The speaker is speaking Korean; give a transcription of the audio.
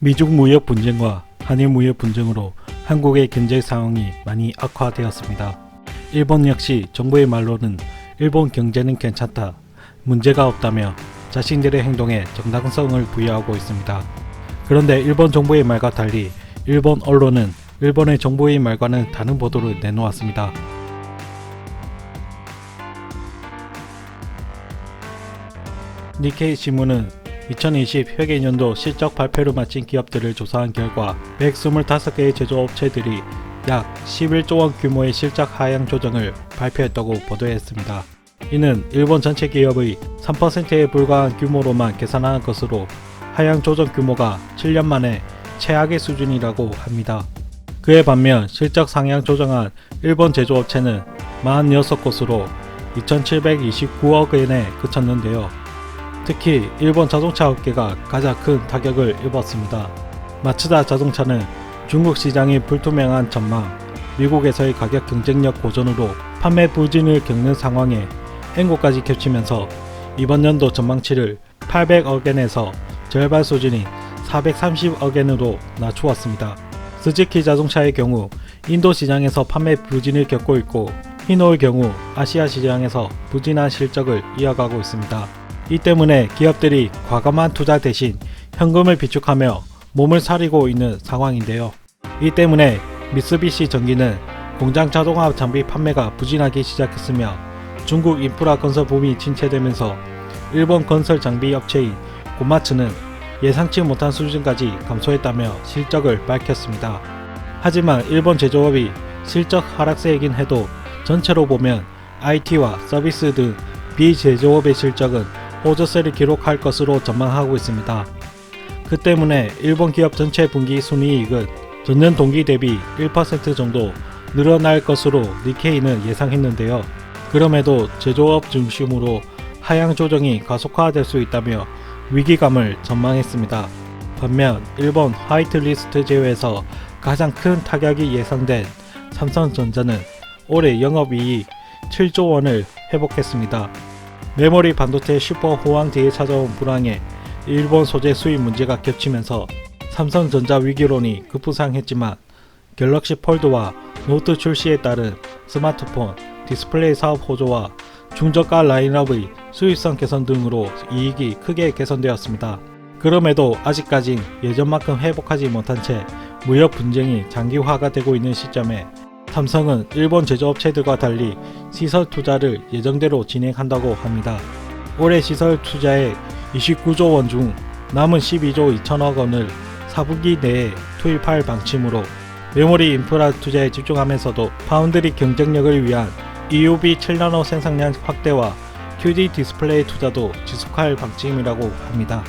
미중 무역 분쟁과 한일 무역 분쟁으로 한국의 경제 상황이 많이 악화되었습니다. 일본 역시 정부의 말로는 일본 경제는 괜찮다, 문제가 없다며 자신들의 행동에 정당성을 부여하고 있습니다. 그런데 일본 정부의 말과 달리 일본 언론은 일본의 정부의 말과는 다른 보도를 내놓았습니다. 니케이 신문은 2020 회계연도 실적 발표를 마친 기업들을 조사한 결과 125개의 제조업체들이 약 11조 원 규모의 실적 하향 조정을 발표했다고 보도했습니다. 이는 일본 전체 기업의 3%에 불과한 규모로만 계산한 것으로 하향 조정 규모가 7년 만에 최악의 수준이라고 합니다. 그에 반면 실적 상향 조정한 일본 제조업체는 46곳으로 2,729억 엔에 그쳤는데요. 특히 일본 자동차 업계가 가장 큰 타격을 입었습니다. 마츠다 자동차는 중국 시장이 불투명한 전망, 미국에서의 가격 경쟁력 고전으로 판매 부진을 겪는 상황에 엔고까지 겹치면서 이번 연도 전망치를 800억 엔에서 절반 수준인 430억 엔으로 낮추었습니다. 스즈키 자동차의 경우 인도 시장에서 판매 부진을 겪고 있고, 히노의 경우 아시아 시장에서 부진한 실적을 이어가고 있습니다. 이 때문에 기업들이 과감한 투자 대신 현금을 비축하며 몸을 사리고 있는 상황인데요. 이 때문에 미쓰비시 전기는 공장 자동화 장비 판매가 부진하기 시작했으며, 중국 인프라 건설 붐이 침체되면서 일본 건설 장비 업체인 고마츠는 예상치 못한 수준까지 감소했다며 실적을 밝혔습니다. 하지만 일본 제조업이 실적 하락세이긴 해도 전체로 보면 IT와 서비스 등 비제조업의 실적은 호조세를 기록할 것으로 전망하고 있습니다. 그 때문에 일본 기업 전체 분기 순이익은 전년 동기 대비 1% 정도 늘어날 것으로 니케이는 예상했는데요. 그럼에도 제조업 중심으로 하향 조정이 가속화될 수 있다며 위기감을 전망했습니다. 반면 일본 화이트리스트 제외에서 가장 큰 타격이 예상된 삼성전자는 올해 영업이익 7조 원을 회복했습니다. 메모리 반도체 슈퍼 호황 뒤에 찾아온 불황에 일본 소재 수입 문제가 겹치면서 삼성전자 위기론이 급부상했지만 갤럭시 폴드와 노트 출시에 따른 스마트폰, 디스플레이 사업 호조와 중저가 라인업의 수익성 개선 등으로 이익이 크게 개선되었습니다. 그럼에도 아직까진 예전만큼 회복하지 못한 채 무역 분쟁이 장기화가 되고 있는 시점에 삼성은 일본 제조업체들과 달리 시설 투자를 예정대로 진행한다고 합니다. 올해 시설 투자의 29조 원 중 남은 12조 2천억 원을 4분기 내에 투입할 방침으로 메모리 인프라 투자에 집중하면서도 파운드리 경쟁력을 위한 EUV 7나노 생산량 확대와 QD 디스플레이 투자도 지속할 방침이라고 합니다.